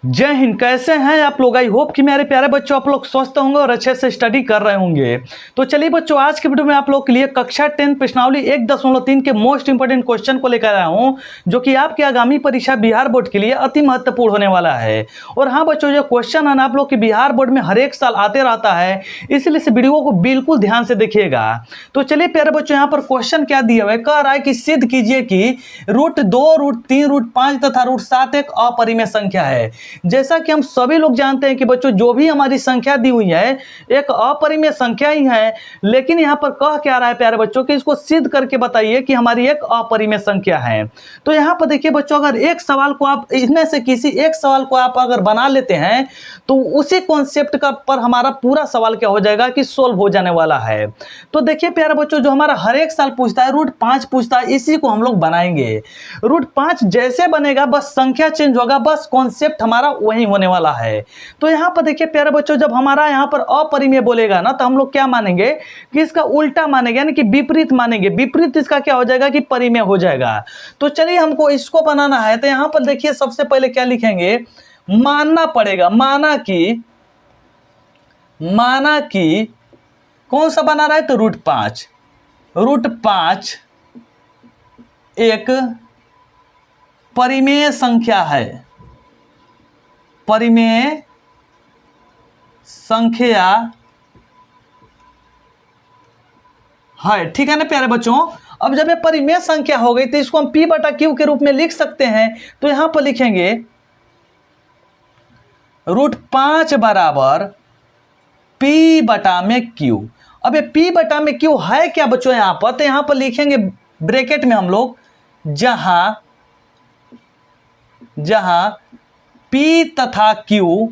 जय हिंद। कैसे हैं आप लोग? आई होप कि मेरे प्यारे बच्चों आप लोग स्वस्थ होंगे और अच्छे से स्टडी कर रहे होंगे। तो चलिए बच्चों, आज के वीडियो में आप लोग के लिए कक्षा 10 प्रश्नावली 1.3 के मोस्ट इंपोर्टेंट क्वेश्चन को लेकर आया हूं, जो कि आपकी आगामी परीक्षा बिहार बोर्ड के लिए अति महत्वपूर्ण होने वाला है। और हाँ बच्चों, जो क्वेश्चन है ना आप लोग के बिहार बोर्ड में हर एक साल आते रहता है, इसलिए इस वीडियो को बिल्कुल ध्यान से देखिएगा। तो चलिए प्यारे बच्चों, यहाँ पर क्वेश्चन क्या दिया हुआ है, कह रहा है कि सिद्ध कीजिए कि √2, √3, √5 तथा √7 एक अपरिमेय संख्या है। जैसा कि हम सभी लोग जानते हैं कि बच्चों जो भी हमारी संख्या दी हुई है एक अपरिमेय संख्या ही है, लेकिन यहाँ पर कह क्या रहा है प्यारे बच्चों कि इसको सिद्ध करके बताइए कि हमारी एक अपरिमेय संख्या है। तो यहाँ पर देखिए बच्चों, अगर एक सवाल को आप इनमें से किसी एक सवाल को आप अगर बना लेते हैं तो उसी कॉन्सेप्ट का पर हमारा पूरा सवाल क्या हो जाएगा कि सोल्व हो जाने वाला है। तो देखिए प्यारे बच्चों, जो हमारा हर एक साल पूछता है √5 पूछता है, इसी को हम लोग बनाएंगे। √5 जैसे बनेगा बस संख्या चेंज होगा, बस कॉन्सेप्ट हमारा वही होने वाला है। तो यहाँ पर देखिए प्यारे बच्चों, जब हमारा यहाँ पर अपरिमेय बोलेगा ना तो हम लोग क्या मानेंगे कि इसका उल्टा मानेंगे, यानी कि विपरीत मानेंगे। विपरीत इसका क्या हो जाएगा कि परिमेय हो जाएगा। तो चलिए हमको इसको बनाना है। तो यहाँ पर देखिए सबसे पहले क्या लिखेंगे, मानना पड़ेगा। माना कि कौन सा बना रहा है तो √5। √5 एक परिमेय संख्या है। परिमेय संख्या है, ठीक है ना प्यारे बच्चों। अब जब ये परिमेय संख्या हो गई तो इसको हम P/Q के रूप में लिख सकते हैं। तो यहां पर लिखेंगे √5 बराबर P/Q। अब ये P/Q है क्या बच्चों यहां पर? तो यहां पर लिखेंगे ब्रैकेट में हम लोग जहां P तथा Q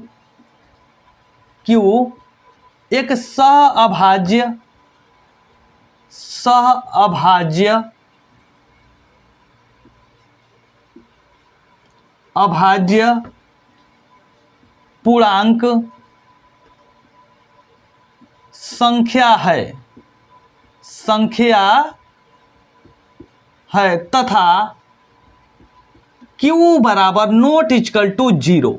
एक अभाज्य पूर्णांक संख्या है तथा Q बराबर ≠0।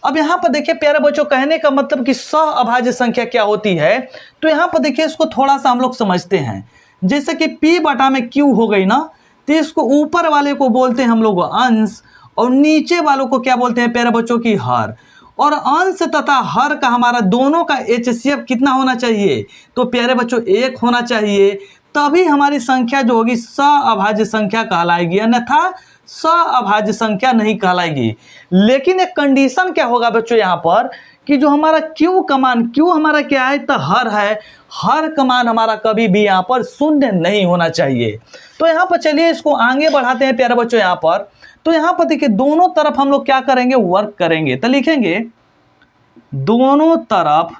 अब यहां पर देखिए प्यारे बच्चों, कहने का मतलब कि अभाज्य संख्या क्या होती है। तो यहां पर देखिए इसको थोड़ा सा हम लोग समझते हैं। जैसे कि P/Q हो गई ना, तो इसको ऊपर वाले को बोलते हैं हम लोग अंश, और नीचे वालों को क्या बोलते हैं प्यारे बच्चों की हर। और अंश तथा हर का हमारा दोनों का HCF कितना होना चाहिए? तो प्यारे बच्चों 1 होना चाहिए, तभी हमारी संख्या जो होगी अभाज्य संख्या कहलाएगी, अन्यथा अभाज्य संख्या नहीं कहलाएगी। लेकिन एक कंडीशन क्या होगा बच्चों यहाँ पर कि जो हमारा Q का मान, Q हमारा क्या है तो हर है, हर का मान हमारा कभी भी यहाँ पर शून्य नहीं होना चाहिए। तो यहाँ पर चलिए इसको आगे बढ़ाते हैं प्यारे बच्चों यहाँ पर। तो यहाँ पर देखिए दोनों तरफ हम लोग क्या करेंगे, वर्क करेंगे। तो लिखेंगे दोनों तरफ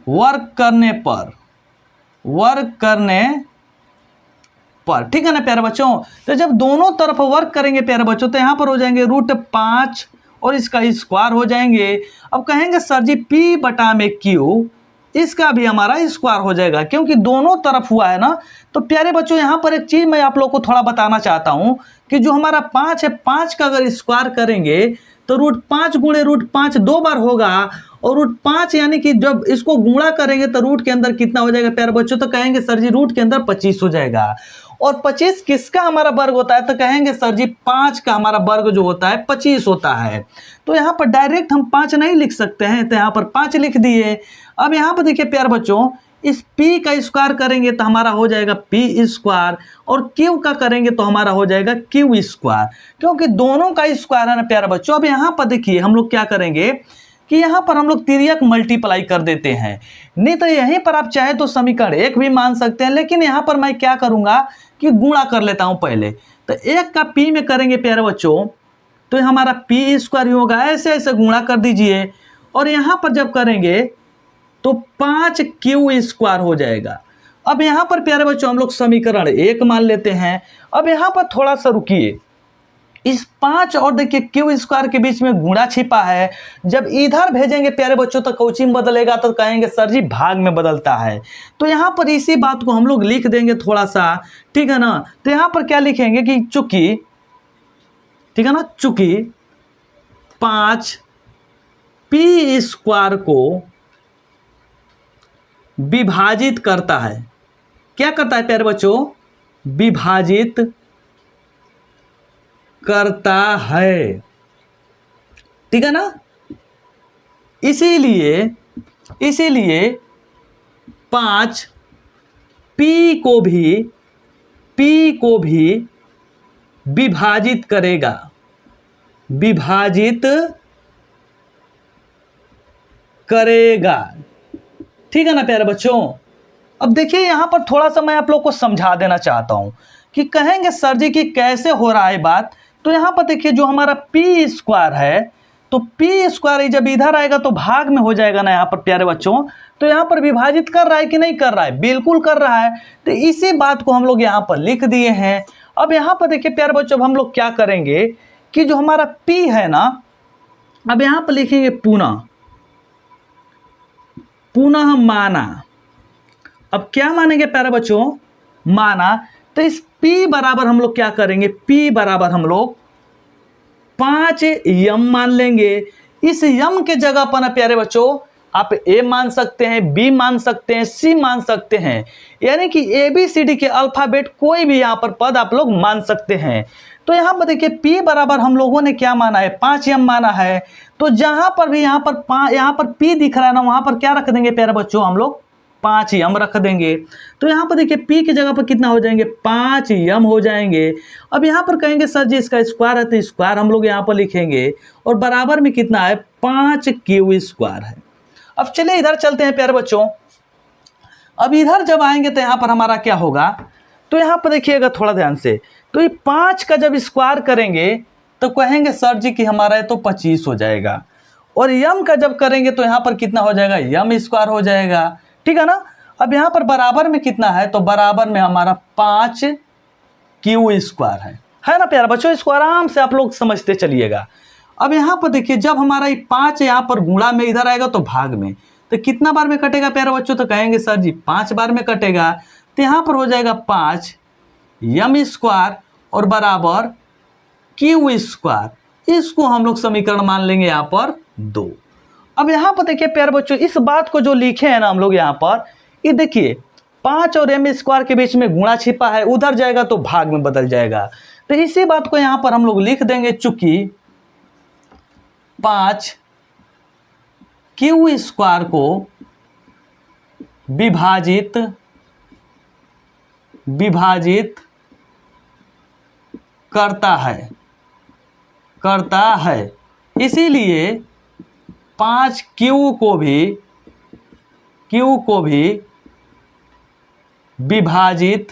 वर्क करने पर, ठीक है ना प्यारे बच्चों। तो जब दोनों तरफ वर्क करेंगे प्यारे बच्चों, तो यहां पर हो जाएंगे √5 और इसका स्क्वायर हो जाएंगे। अब कहेंगे सर जी P/Q इसका भी हमारा स्क्वायर हो जाएगा, क्योंकि दोनों तरफ हुआ है ना। तो प्यारे बच्चों यहाँ पर एक चीज मैं आप लोग को थोड़ा बताना चाहता हूं कि जो हमारा 5 है, 5 का अगर स्क्वायर करेंगे तो √5 गुणे √5 2 बार होगा, और √5 यानी कि जब इसको गुणा करेंगे तो रूट के अंदर कितना हो जाएगा प्यारे बच्चों? तो कहेंगे सर जी रूट के अंदर 25 हो जाएगा। और 25 किसका हमारा वर्ग होता है? तो कहेंगे सर जी 5 का हमारा वर्ग जो होता है 25 होता है। तो यहाँ पर डायरेक्ट हम 5 नहीं लिख सकते हैं, तो यहाँ पर 5 लिख दिए। अब यहाँ पर देखिए प्यारे बच्चों, इस P का स्क्वायर करेंगे तो हमारा हो जाएगा P², और Q का करेंगे तो हमारा हो जाएगा Q², क्योंकि दोनों का स्क्वायर है ना प्यारे बच्चों। अब यहाँ पर देखिए हम लोग क्या करेंगे कि यहाँ पर हम लोग तिर्यक मल्टीप्लाई कर देते हैं। नहीं तो यहीं पर आप चाहे तो समीकरण 1 भी मान सकते हैं, लेकिन यहाँ पर मैं क्या करूँगा कि गुणा कर लेता हूँ पहले। तो 1 का P में करेंगे प्यारे बच्चों तो हमारा P² ही होगा, ऐसे ऐसे गुणा कर दीजिए। और यहाँ पर जब करेंगे तो 5Q² हो जाएगा। अब यहाँ पर प्यारे बच्चों हम लोग समीकरण 1 मान लेते हैं। अब यहाँ पर थोड़ा सा रुकिए, इस 5 और देखिए Q² के बीच में गुणा छिपा है। जब इधर भेजेंगे प्यारे बच्चों तो कौची में बदलेगा? तो कहेंगे सर जी भाग में बदलता है। तो यहाँ पर इसी बात को हम लोग लिख देंगे थोड़ा सा, ठीक है ना। तो यहाँ पर क्या लिखेंगे कि चूंकि ठीक है ना, चूंकि 5 पी स्क्वायर को विभाजित करता है, क्या करता है प्यारे बच्चों, विभाजित करता है, ठीक है ना। इसीलिए 5 पी को भी विभाजित करेगा, विभाजित करेगा, ठीक है ना प्यारे बच्चों। अब देखिए यहां पर थोड़ा सा मैं आप लोग को समझा देना चाहता हूं कि कहेंगे सर जी कि कैसे हो रहा है बात। तो यहां पर देखिए जो हमारा पी स्क्वायर है, तो पी स्क्वायर जब इधर आएगा तो भाग में हो जाएगा ना यहाँ पर प्यारे बच्चों। तो यहाँ पर विभाजित कर रहा है कि नहीं कर रहा है, बिल्कुल कर रहा है। तो इसी बात को हम लोग यहाँ पर लिख दिए हैं। अब यहाँ पर देखिए प्यारे बच्चों, अब हम लोग क्या करेंगे कि जो हमारा पी है ना, अब यहाँ पर लिखेंगे पुनः माना। अब क्या मानेंगे प्यारे बच्चों, माना। तो इस P बराबर हम लोग क्या करेंगे, P बराबर हम लोग 5 यम मान लेंगे। इस यम के जगह पर ना प्यारे बच्चों आप A मान सकते हैं, B मान सकते हैं, C मान सकते हैं, यानी कि ABCD के अल्फाबेट कोई भी यहाँ पर पद आप लोग मान सकते हैं। तो यहाँ पर देखिए P बराबर हम लोगों ने क्या माना है, 5 यम माना है। तो जहां पर भी यहाँ पर P दिख रहा है ना, वहां पर क्या रख देंगे प्यारे बच्चों, हम लोग 5 यम रख देंगे। तो यहाँ पर देखिए P की जगह पर कितना हो जाएंगे, 5 यम हो जाएंगे। अब यहाँ पर कहेंगे सर जी इसका स्क्वायर है, तो स्क्वायर हम लोग यहाँ पर लिखेंगे और बराबर में कितना है, 5 क्यू स्क्वायर है। अब चलिए इधर चलते हैं प्यारे बच्चों। अब इधर जब आएंगे तो यहाँ पर हमारा क्या होगा, तो यहाँ पर देखिएगा थोड़ा ध्यान से, तो ये 5 का जब स्क्वायर करेंगे तो कहेंगे सर जी कि हमारा ये तो 25 हो जाएगा, और यम का जब करेंगे तो यहाँ पर कितना हो जाएगा, यम स्क्वायर हो जाएगा, ठीक है ना। अब यहाँ पर बराबर में कितना है, तो बराबर में हमारा 5 क्यू स्क्वायर है ना प्यारे बच्चों। इसको आराम से आप लोग समझते चलिएगा। अब यहाँ पर देखिए जब हमारा ये 5 यहाँ पर गुणा में इधर आएगा तो भाग में, तो कितना बार में कटेगा प्यारे बच्चों, तो कहेंगे सर जी 5 बार में कटेगा। तो यहाँ पर हो जाएगा 5 यम स्क्वायर और बराबर क्यू स्क्वायर। इसको हम लोग समीकरण मान लेंगे यहाँ पर 2। अब यहाँ पर देखिए प्यारे बच्चों, इस बात को जो लिखे हैं ना हम लोग यहाँ पर, ये देखिए 5 और एम स्क्वायर के बीच में गुणा छिपा है, उधर जाएगा तो भाग में बदल जाएगा। तो इसी बात को यहाँ पर हम लोग लिख देंगे, चूंकि 5 क्यू स्क्वायर को विभाजित करता है, इसीलिए 5 क्यू को भी विभाजित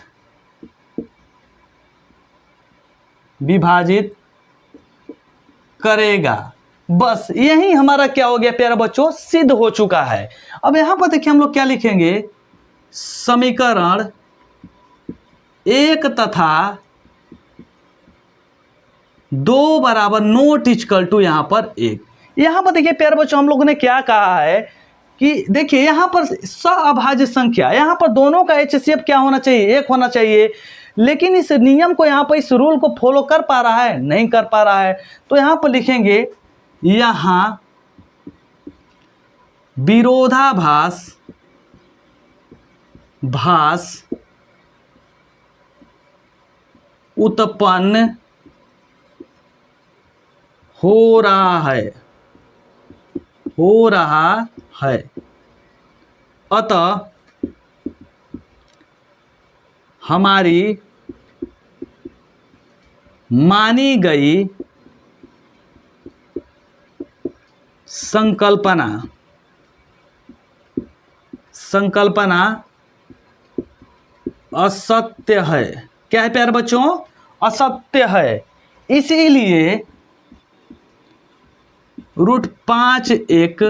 करेगा। बस यही हमारा क्या हो गया प्यारे बच्चों, सिद्ध हो चुका है। अब यहां पर देखिए हम लोग क्या लिखेंगे, समीकरण 1 तथा 2 बराबर नोट इक्वल टू यहाँ पर 1। यहाँ पर देखिए प्यारे बच्चों हम लोगों ने क्या कहा है कि देखिए यहाँ पर सअभाज्य संख्या, यहाँ पर दोनों का HCF क्या होना चाहिए, 1 होना चाहिए। लेकिन इस नियम को यहाँ पर, इस रूल को फॉलो कर पा रहा है, नहीं कर पा रहा है। तो यहाँ पर लिखेंगे, यहाँ विरोधाभास उत्पन्न हो रहा है, अतः हमारी मानी गई संकल्पना असत्य है। क्या है प्यारे बच्चों, असत्य है। इसीलिए √5 एक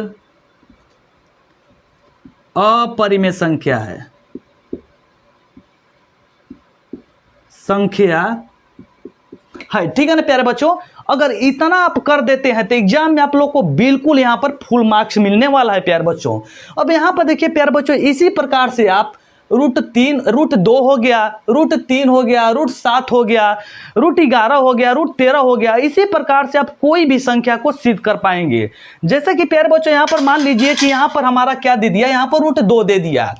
अपरिमेय संख्या है, ठीक है ना प्यारे बच्चों। अगर इतना आप कर देते हैं तो एग्जाम में आप लोग को बिल्कुल यहाँ पर फुल मार्क्स मिलने वाला है प्यारे बच्चों। अब यहाँ पर देखिए प्यारे बच्चों, इसी प्रकार से आप रूट 2 हो गया, रूट 3 हो गया, रूट 7 हो गया, रूट 11 हो गया, रूट 13 हो गया। इसी प्रकार से आप कोई भी संख्या को सिद्ध कर पाएंगे। जैसे कि प्यारे बच्चों यहाँ पर मान लीजिए कि यहाँ पर हमारा क्या दे दिया, यहाँ पर रूट 2 दे दिया,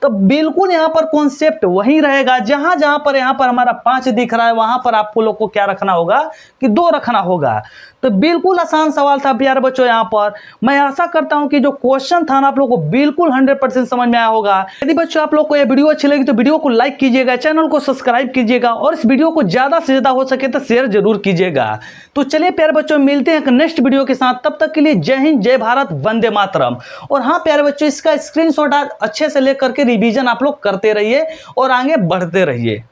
तो बिल्कुल यहाँ पर कॉन्सेप्ट वही रहेगा। जहां जहां पर यहाँ पर हमारा 5 दिख रहा है वहां पर आपको लोग को क्या रखना होगा कि 2 रखना होगा। तो बिल्कुल आसान सवाल था प्यारे बच्चों। यहाँ पर मैं आशा करता हूं कि जो क्वेश्चन था ना आप लोग को बिल्कुल 100% समझ में आया होगा। यदि बच्चों आप लोग को यह वीडियो अच्छी लगी तो वीडियो को लाइक कीजिएगा, चैनल को सब्सक्राइब कीजिएगा और इस वीडियो को ज्यादा से ज्यादा हो सके तो शेयर जरूर कीजिएगा। तो चलिए प्यारे बच्चों मिलते हैं एक नेक्स्ट वीडियो के साथ, तब तक के लिए जय हिंद, जय भारत, वंदे मातरम। और हाँ प्यारे बच्चों, इसका स्क्रीनशॉट अच्छे से लेकर के रिवीजन आप लोग करते रहिए और आगे बढ़ते रहिए।